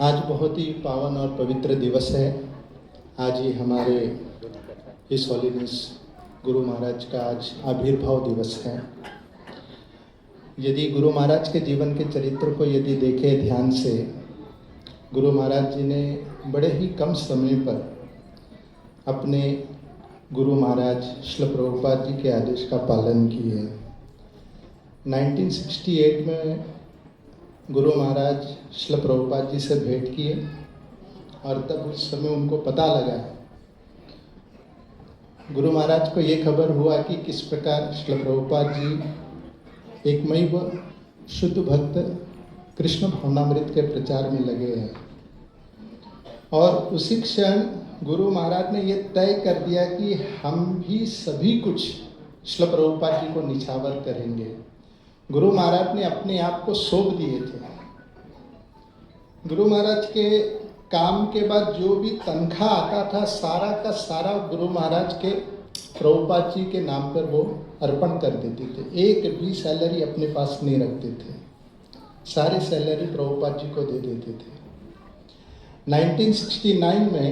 आज बहुत ही पावन और पवित्र दिवस है। आज ही हमारे हिज हॉलीनेस गुरु महाराज का आज आविर्भाव दिवस है। यदि गुरु महाराज के जीवन के चरित्र को यदि देखें ध्यान से, गुरु महाराज जी ने बड़े ही कम समय पर अपने गुरु महाराज श्रील प्रभुपाद जी के आदेश का पालन किए। 1968 में गुरु महाराज श्रील प्रभुपाद जी से भेंट किए और तब उस समय उनको पता लगा, गुरु महाराज को ये खबर हुआ कि किस प्रकार श्रील प्रभुपाद जी एकमैव शुद्ध भक्त कृष्ण भावनामृत के प्रचार में लगे हैं। और उसी क्षण गुरु महाराज ने ये तय कर दिया कि हम भी सभी कुछ श्रील प्रभुपाद जी को निछावर करेंगे। गुरु महाराज ने अपने आप को सौंप दिए थे। गुरु महाराज के काम के बाद जो भी तनख्वाह आता था सारा का सारा गुरु महाराज के प्रभुपाद जी के नाम पर वो अर्पण कर देते थे। एक भी सैलरी अपने पास नहीं रखते थे, सारी सैलरी प्रभुपाद जी को दे देते थे। 1969 में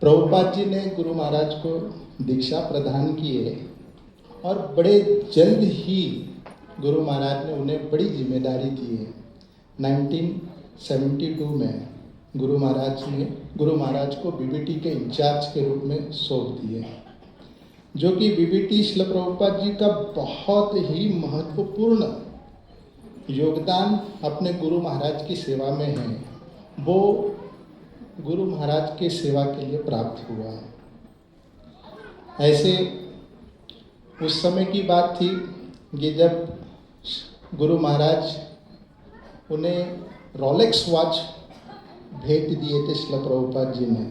प्रभुपाद जी ने गुरु महाराज को दीक्षा प्रदान किए और बड़े जल्द ही गुरु महाराज ने उन्हें बड़ी जिम्मेदारी दी है। 1972 में गुरु महाराज को बीबीटी के इंचार्ज के रूप में सौंप दिए, जो कि बीबीटी श्रील प्रभुपाद जी का बहुत ही महत्वपूर्ण योगदान अपने गुरु महाराज की सेवा में है। वो गुरु महाराज के सेवा के लिए प्राप्त हुआ। ऐसे उस समय की बात थी कि जब गुरु महाराज उन्हें रोलेक्स वॉच भेंट दिए थे श्रील प्रभुपाद जी ने।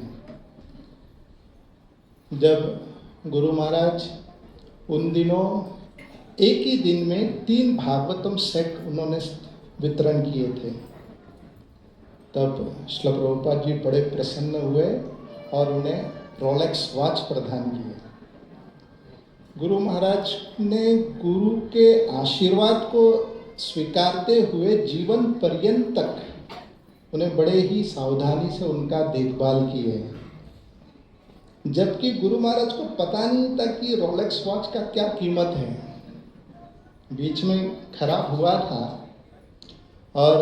जब गुरु महाराज उन दिनों एक ही दिन में 3 भागवतम सेट उन्होंने वितरण किए थे, तब श्रील प्रभुपाद जी बड़े प्रसन्न हुए और उन्हें रोलेक्स वॉच प्रदान किए। गुरु महाराज ने गुरु के आशीर्वाद को स्वीकारते हुए जीवन पर्यंत तक उन्हें बड़े ही सावधानी से उनका देखभाल किए, जबकि गुरु महाराज को पता नहीं था कि रोलेक्स वॉच का क्या कीमत है। बीच में खराब हुआ था और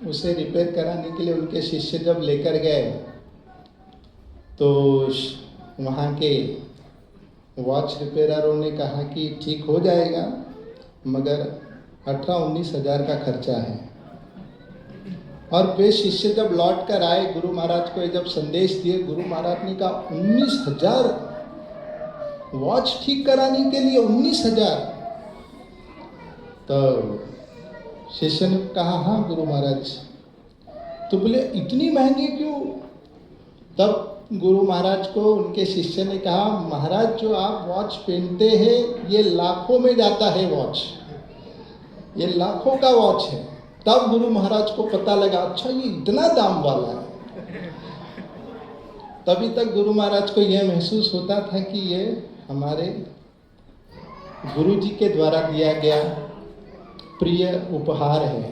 उसे रिपेयर कराने के लिए उनके शिष्य जब लेकर गए तो वहाँ के वॉच रिपेयरों ने कहा कि ठीक हो जाएगा, मगर 18-19 हज़ार का खर्चा है। और वे शिष्य जब लौट कर आए गुरु महाराज को जब संदेश दिए, गुरु महाराज ने कहा 19,000 वॉच ठीक कराने के लिए 19,000। तो शिष्य ने कहा हाँ गुरु महाराज। तो बोले इतनी महंगी क्यों? तब गुरु महाराज को उनके शिष्य ने कहा, महाराज जो आप वॉच पहनते हैं ये लाखों में जाता है वॉच, ये लाखों का वॉच है। तब गुरु महाराज को पता लगा अच्छा ये इतना दाम वाला है। तभी तक गुरु महाराज को यह महसूस होता था कि ये हमारे गुरु जी के द्वारा दिया गया प्रिय उपहार है।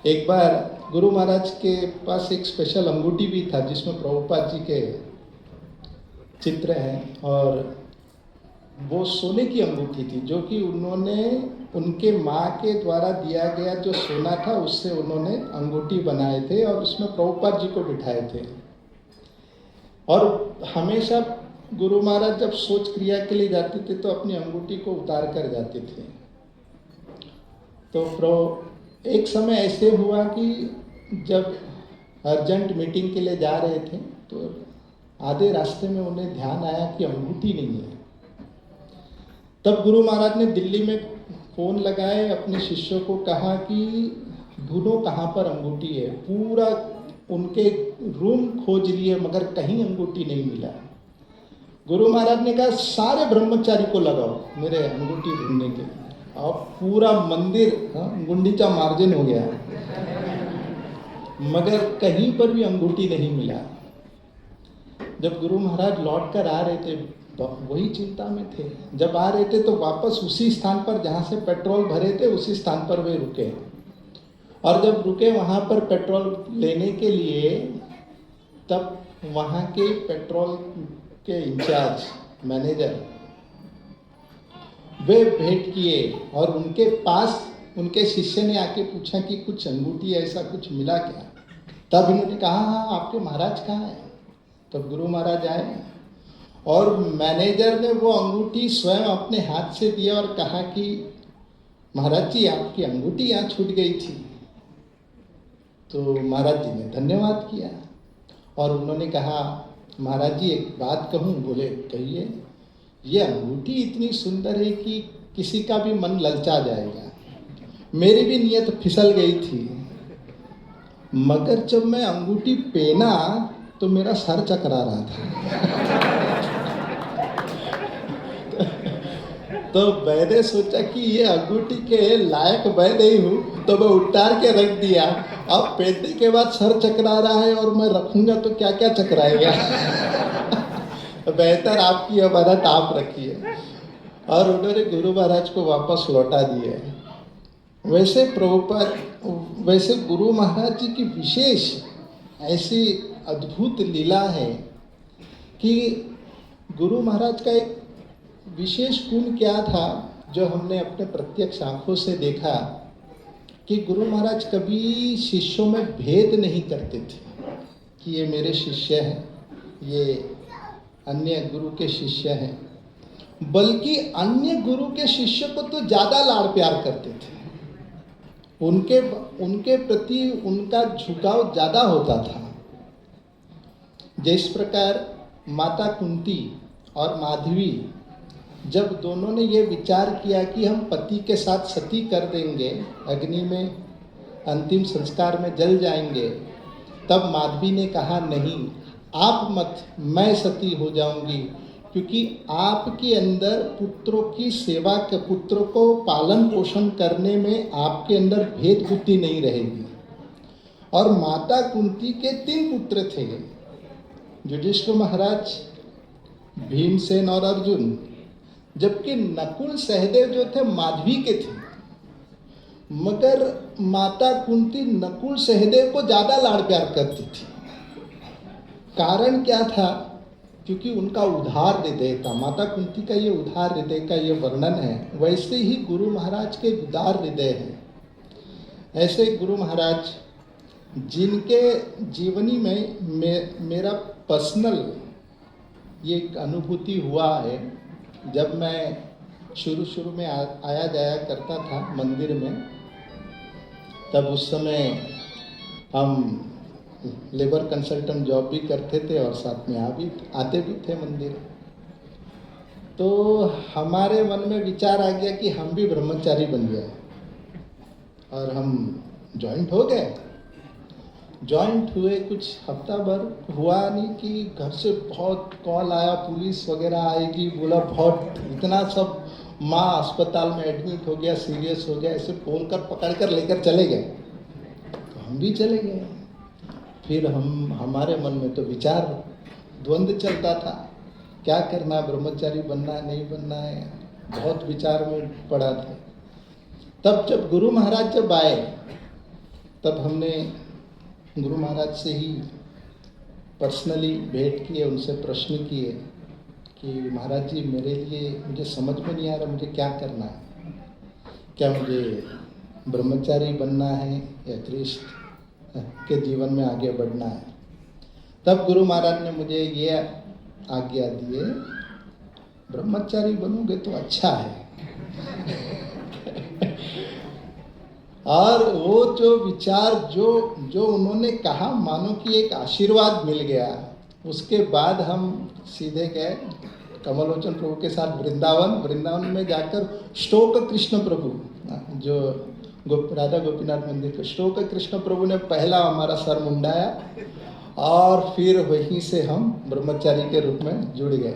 एक बार गुरु महाराज के पास एक स्पेशल अंगूठी भी था जिसमें प्रभुपाद जी के चित्र हैं, और वो सोने की अंगूठी थी जो कि उन्होंने उनके माँ के द्वारा दिया गया जो सोना था उससे उन्होंने अंगूठी बनाए थे और उसमें प्रभुपाद जी को बिठाए थे। और हमेशा गुरु महाराज जब सोच क्रिया के लिए जाते थे तो अपनी अंगूठी को उतार कर जाते थे। तो एक समय ऐसे हुआ कि जब अर्जेंट मीटिंग के लिए जा रहे थे तो आधे रास्ते में उन्हें ध्यान आया कि अंगूठी नहीं है। तब गुरु महाराज ने दिल्ली में फ़ोन लगाए, अपने शिष्यों को कहा कि ढूंढो कहाँ पर अंगूठी है। पूरा उनके रूम खोज लिए मगर कहीं अंगूठी नहीं मिला। गुरु महाराज ने कहा सारे ब्रह्मचारी को लगाओ मेरे अंगूठी ढूंढने के लिए। और पूरा मंदिर गुंडीचा मार्जिन हो गया, मगर कहीं पर भी अंगूठी नहीं मिला। जब गुरु महाराज लौट कर आ रहे थे वही चिंता में थे। जब आ रहे थे तो वापस उसी स्थान पर जहाँ से पेट्रोल भरे थे उसी स्थान पर वे रुके और जब रुके वहाँ पर पेट्रोल लेने के लिए, तब वहाँ के पेट्रोल के इंचार्ज मैनेजर वे भेंट किए और उनके पास उनके शिष्य ने आके पूछा कि कुछ अंगूठी ऐसा कुछ मिला क्या? तब इन्होंने कहा हाँ आपके महाराज कहाँ है? तब गुरु महाराज आए और मैनेजर ने वो अंगूठी स्वयं अपने हाथ से दिया और कहा कि महाराज जी आपकी अंगूठी यहाँ छूट गई थी। तो महाराज जी ने धन्यवाद किया और उन्होंने कहा महाराज जी एक बात कहूँ? बोले कहिए। ये अंगूठी इतनी सुंदर है कि किसी का भी मन ललचा जाएगा। मेरी भी नीयत फिसल गई थी, मगर जब मैं अंगूठी पहना तो मेरा सर चकरा रहा था। तो मैंने सोचा कि ये अंगूठी के लायक मैं नहीं हूँ, तो मैं उतार के रख दिया। अब पहनने के बाद सर चकरा रहा है और मैं रखूंगा तो क्या क्या चकराएगा। बेहतर आपकी अमानत आप रखिए। और उन्होंने गुरु महाराज को वापस लौटा दिए। वैसे गुरु महाराज जी की विशेष ऐसी अद्भुत लीला है कि गुरु महाराज का एक विशेष गुण क्या था जो हमने अपने प्रत्यक्ष आंखों से देखा कि गुरु महाराज कभी शिष्यों में भेद नहीं करते थे कि ये मेरे शिष्य हैं, ये अन्य गुरु के शिष्य हैं, बल्कि अन्य गुरु के शिष्य को तो ज़्यादा लाड़ प्यार करते थे। उनके प्रति उनका झुकाव ज़्यादा होता था। जिस प्रकार माता कुंती और माधवी जब दोनों ने ये विचार किया कि हम पति के साथ सती कर देंगे, अग्नि में अंतिम संस्कार में जल जाएंगे, तब माधवी ने कहा नहीं आप मत, मैं सती हो जाऊंगी, क्योंकि आपके अंदर पुत्रों की सेवा के, पुत्रों को पालन पोषण करने में आपके अंदर भेद बुद्धि नहीं रहेगी। और माता कुंती के 3 पुत्र थे, युधिष्ठिर महाराज, भीमसेन और अर्जुन, जबकि नकुल सहदेव जो थे माधवी के थे, मगर माता कुंती नकुल सहदेव को ज़्यादा लाड़ प्यार करती थी। कारण क्या था? क्योंकि उनका उदार हृदय था। माता कुंती का ये उदार हृदय का ये वर्णन है, वैसे ही गुरु महाराज के उदार हृदय है। ऐसे गुरु महाराज जिनके जीवनी में मेरा पर्सनल ये अनुभूति हुआ है। जब मैं शुरू में आया जाया करता था मंदिर में, तब उस समय हम लेबर कंसल्टेंट जॉब भी करते थे और साथ में आते भी थे मंदिर। तो हमारे मन में विचार आ गया कि हम भी ब्रह्मचारी बन जाए और हम जॉइंट हो गए। जॉइंट हुए कुछ हफ्ता भर हुआ नहीं कि घर से बहुत कॉल आया, पुलिस वगैरह आएगी, बोला बहुत इतना सब, माँ अस्पताल में एडमिट हो गया, सीरियस हो गया, ऐसे फोन कर पकड़ कर लेकर चले गए। तो हम भी चले गए। फिर हमारे मन में तो विचार द्वंद्व चलता था, क्या करना, ब्रह्मचारी बनना है नहीं बनना है, बहुत विचार में पड़ा था। तब जब गुरु महाराज जब आए, तब हमने गुरु महाराज से ही पर्सनली भेंट किए, उनसे प्रश्न किए कि महाराज जी मेरे लिए, मुझे समझ में नहीं आ रहा मुझे क्या करना है, क्या मुझे ब्रह्मचारी बनना है या गृहस्थ के जीवन में आगे बढ़ना है। तब गुरु महाराज ने मुझे ये आज्ञा दिए, ब्रह्मचारी बनोगे तो अच्छा है। और वो जो विचार जो उन्होंने कहा, मानो कि एक आशीर्वाद मिल गया। उसके बाद हम सीधे गए कमलोचन प्रभु के साथ वृंदावन में जाकर श्लोक कृष्ण प्रभु, जो राधा गोपीनाथ मंदिर के श्लोक कृष्ण प्रभु ने पहला हमारा सर मुंडाया और फिर वहीं से हम ब्रह्मचारी के रूप में जुड़ गए।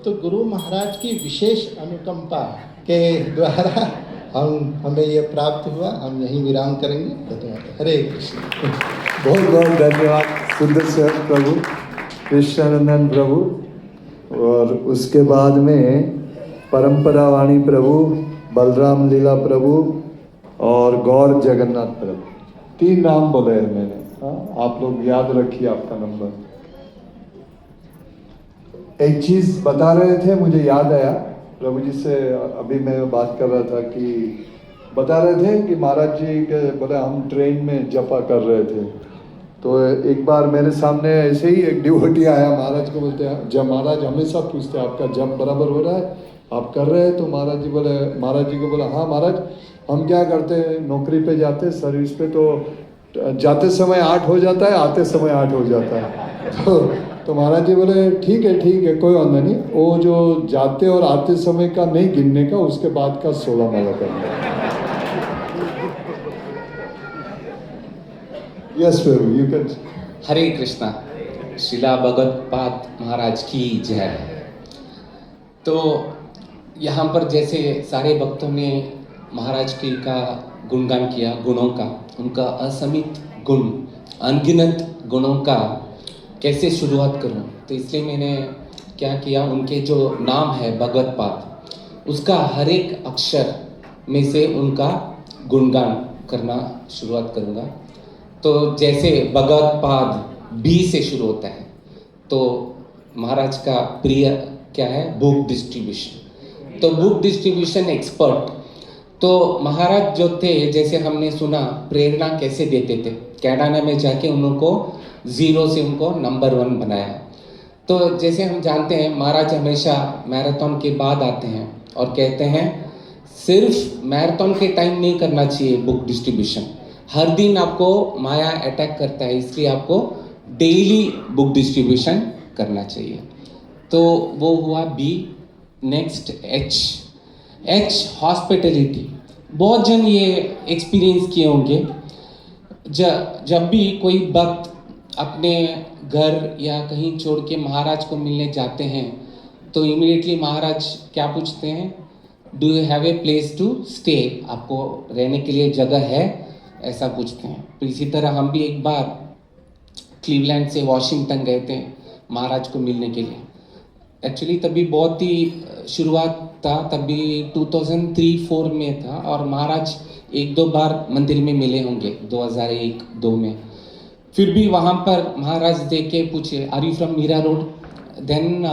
तो गुरु महाराज की विशेष अनुकंपा के द्वारा हमें ये प्राप्त हुआ। हम यहीं विराम करेंगे। धन्यवाद। हरे कृष्ण। बहुत बहुत धन्यवाद सुंदर सर प्रभु, कृष्णानंदन प्रभु। और उसके बाद में परंपरा वाणी प्रभु, बलराम लीला प्रभु और गौर जगन्नाथ प्रभु। 3 नाम बोले हैं मैंने। हाँ, आप लोग याद रखिए आपका नंबर। एक चीज बता रहे थे, मुझे याद आया, प्रभु जी से अभी मैं बात कर रहा था कि बता रहे थे कि महाराज जी के बोले हम ट्रेन में जपा कर रहे थे, तो एक बार मेरे सामने ऐसे ही एक डिवोटी आया, महाराज को बोलते हैं, जब महाराज हमेशा पूछते हैं आपका जप बराबर हो रहा है, आप कर रहे हैं? तो महाराज जी बोले, महाराज जी को बोला हाँ महाराज हम क्या करते हैं, नौकरी पे जाते हैं, सर्विस पे, तो जाते समय 8 हो जाता है, आते समय 8 हो जाता है। तो महाराज जी बोले ठीक है कोई वादा नहीं, वो जो जाते और आते समय का नहीं गिनने का, उसके बाद का 16 माला करना। Yes Prabhu, you can. Hare Krishna. Shila Bhagavatpad महाराज की जय। तो यहाँ पर जैसे सारे भक्तों ने महाराज की का गुणगान किया, गुणों का, उनका असमित गुण, अनगिनत गुणों का कैसे शुरुआत करूं, तो इसलिए मैंने क्या किया, उनके जो नाम है भगवत्पाद, उसका हर एक अक्षर में से उनका गुणगान करना शुरुआत करूंगा। तो जैसे भगवत्पाद बी से शुरू होता है, तो महाराज का प्रिय क्या है, बुक डिस्ट्रीब्यूशन। तो बुक डिस्ट्रीब्यूशन एक्सपर्ट, तो महाराज जो थे, जैसे हमने सुना प्रेरणा कैसे देते थे, कैनाडा में जाके उनको 0 से उनको नंबर 1 बनाया। तो जैसे हम जानते हैं महाराज हमेशा मैराथन के बाद आते हैं और कहते हैं सिर्फ मैराथन के टाइम नहीं करना चाहिए बुक डिस्ट्रीब्यूशन, हर दिन आपको माया अटैक करता है, इसलिए आपको डेली बुक डिस्ट्रीब्यूशन करना चाहिए। तो वो हुआ बी। Next H hospitality. बहुत जन ये एक्सपीरियंस किए होंगे, जब भी कोई भक्त अपने घर या कहीं छोड़ के महाराज को मिलने जाते हैं, तो इमीडिएटली महाराज क्या पूछते हैं, do you have a place to stay, आपको रहने के लिए जगह है, ऐसा पूछते हैं। तो इसी तरह हम भी एक बार क्लीवलैंड से वॉशिंगटन गए थे महाराज को मिलने के लिए। एक्चुअली तभी बहुत ही शुरुआत था, तभी 2003-4 में था, और महाराज 1-2 बार मंदिर में मिले होंगे 2001-2 में। फिर भी वहाँ पर महाराज देख के पूछे are you from Mira Road, then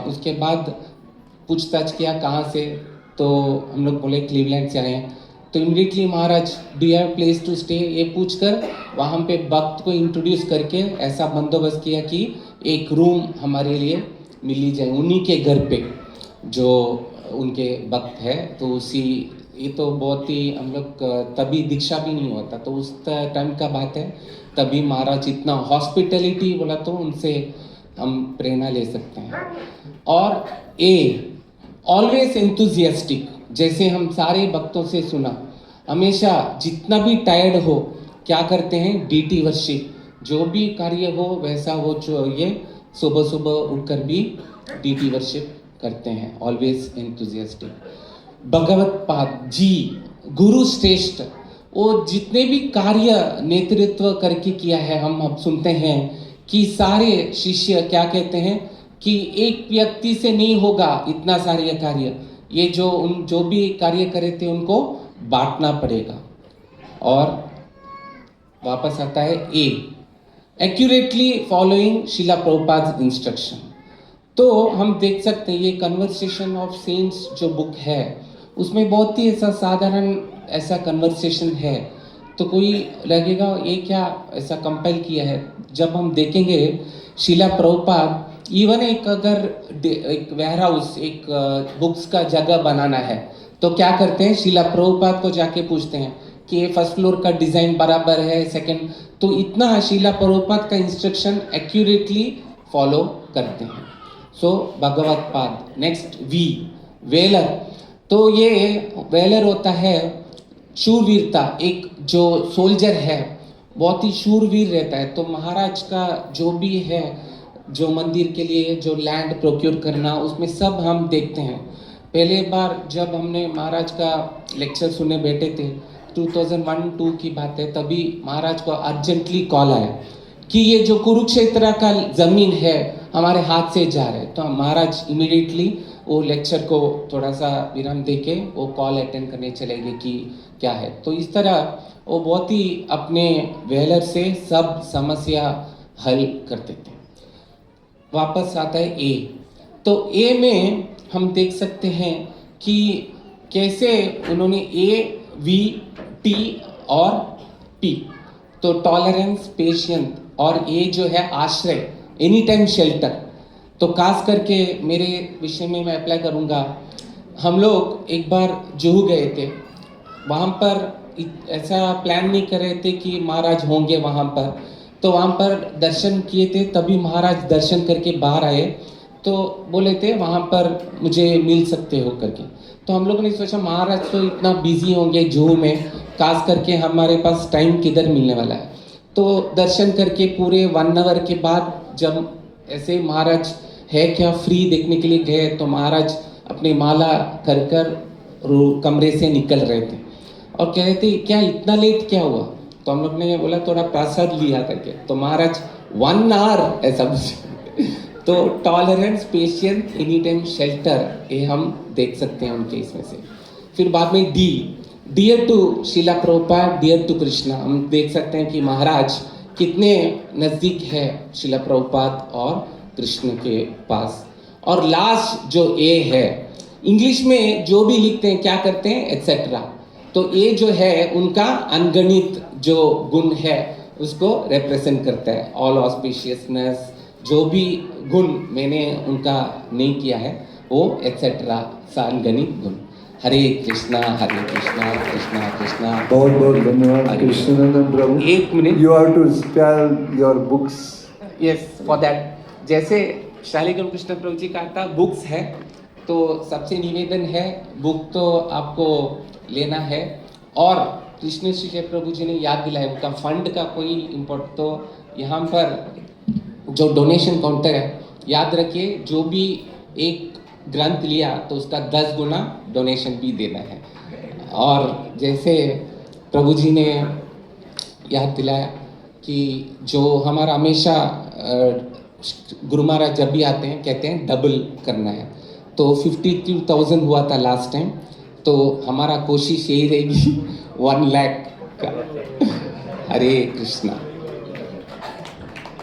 उसके बाद पूछताछ किया कहाँ से, तो हम लोग बोले क्लीवलैंड से आए हैं। तो immediately Maharaj do you have place to stay, ये पूछकर वहाँ पे भक्त को इंट्रोड्यूस करके ऐसा बंदोबस्त किया कि एक रूम हमारे लिए मिली जाए उन्हीं के घर पे जो उनके भक्त है। तो उसी, ये तो बहुत ही हम लोग तभी दीक्षा भी नहीं होता, तो उस टाइम का बात है, तभी महाराज इतना हॉस्पिटलिटी बोला, तो उनसे हम प्रेरणा ले सकते हैं। और ए ऑलवेज एंथुजियास्टिक, जैसे हम सारे भक्तों से सुना, हमेशा जितना भी टायर्ड हो क्या करते हैं, डीटी वर्शिप, जो भी कार्य हो वैसा हो, जो ये सुबह सुबह उठकर भी डीटी वर्शिप करते हैं, ऑलवेज एंथुजियास्टिक। भगवत पाद जी, गुरु श्रेष्ठ, वो जितने भी कार्य नेतृत्व करके किया है, हम अब सुनते हैं कि सारे शिष्य क्या कहते हैं कि एक व्यक्ति से नहीं होगा इतना सारे कार्य, ये जो भी कार्य करे थे उनको बांटना पड़ेगा। और वापस आता है ए, एक्यूरेटली फॉलोइंग शिला प्रभुपाद इंस्ट्रक्शन। तो हम देख सकते हैं ये कन्वर्सेशन ऑफ सेंट्स जो बुक है, उसमें बहुत ही ऐसा साधारण ऐसा कन्वर्सेशन है, तो कोई लगेगा ये क्या ऐसा कंपाइल किया है। जब हम देखेंगे शिला प्रभुपाद इवन एक वेयर हाउस, एक बुक्स का जगह बनाना है, तो क्या करते हैं, शिला प्रभुपाद को जाके पूछते हैं कि ये फर्स्ट फ्लोर का डिज़ाइन बराबर है, सेकंड, तो इतना शिला प्रभुपाद का इंस्ट्रक्शन एक्यूरेटली फॉलो करते हैं। So Bhagavat Pad. Next we, वेलर। तो ये वेलर होता है शूरवीरता, एक जो सोल्जर है बहुत ही शूरवीर रहता है। तो महाराज का जो भी है, जो मंदिर के लिए जो लैंड प्रोक्योर करना, उसमें सब हम देखते हैं। पहले बार जब हमने महाराज का लेक्चर सुने बैठे थे, 2001-2 की बात है, तभी महाराज को अर्जेंटली कॉल आया कि ये जो कुरुक्षेत्र का ज़मीन है हमारे हाथ से जा रहा है। तो महाराज इमीडिएटली वो लेक्चर को थोड़ा सा विराम दे के वो कॉल अटेंड करने चले गए कि क्या है। तो इस तरह वो बहुत ही अपने वेलर से सब समस्या हल करते थे। वापस आता है ए। तो ए में हम देख सकते हैं कि कैसे उन्होंने ए, वी, टी और पी, तो टॉलरेंस, पेशेंस और ये जो है आश्रय, एनी टाइम शेल्टर। तो खास करके मेरे विषय में मैं अप्लाई करूँगा। हम लोग एक बार जुहू गए थे, वहाँ पर ऐसा प्लान नहीं कर रहे थे कि महाराज होंगे वहाँ पर, तो वहाँ पर दर्शन किए थे, तभी महाराज दर्शन करके बाहर आए, तो बोले थे वहाँ पर मुझे मिल सकते हो करके। तो हम लोगों ने सोचा महाराज तो इतना बिजी होंगे जुहू में, खास करके हमारे पास टाइम किधर मिलने वाला है। तो दर्शन करके पूरे 1 आवर के बाद जब ऐसे महाराज है क्या फ्री देखने के लिए गए, तो महाराज अपनी माला कर कर कमरे से निकल रहे थे और कह रहे थे क्या इतना लेट क्या हुआ। तो हम लोग ने बोला थोड़ा प्रसाद लिया करके। तो महाराज 1 आवर ऐसा तो tolerance, patience, any time shelter, ये हम देख सकते हैं उनके इसमें से। फिर बाद में D, dear to Shila Prabhupada, dear to Krishna. हम देख सकते हैं कि महाराज कितने नज़दीक है शिला प्रभुपाद और कृष्ण के पास। और लास्ट जो ए है, इंग्लिश में जो भी लिखते हैं क्या करते हैं, एटसेट्रा। तो ये जो है उनका अनगणित जो गुण है उसको रिप्रेजेंट करता है। ऑल ऑस्पिशियसनेस, जो भी गुण मैंने उनका नहीं किया है वो एटसेट्रा सा अनगणित गुण। हरे कृष्णा कृष्णा कृष्णा। बहुत बहुत धन्यवाद कृष्णनंदन प्रभु। एक minute, you have to spell your books. Yes for that. जैसे शालिग्राम कृष्ण प्रभु जी का था बुक्स है, तो सबसे निवेदन है बुक तो आपको लेना है। और कृष्ण श्री प्रभु जी ने याद दिलाया उनका फंड का कोई इम्पोर्ट, तो यहाँ पर जो डोनेशन काउंटर है याद रखिए, जो भी एक ग्रंथ लिया तो उसका 10 गुना डोनेशन भी देना है। और जैसे प्रभु जी ने याद दिलाया कि जो हमारा हमेशा गुरु महाराज जब भी आते हैं कहते हैं डबल करना है, तो 52,000 हुआ था लास्ट टाइम, तो हमारा कोशिश यही रहेगी 1 लाख का। हरे कृष्णा।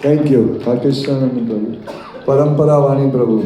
थैंक यू कृष्णनंदन प्रभु। परंपरा वाणी प्रभु।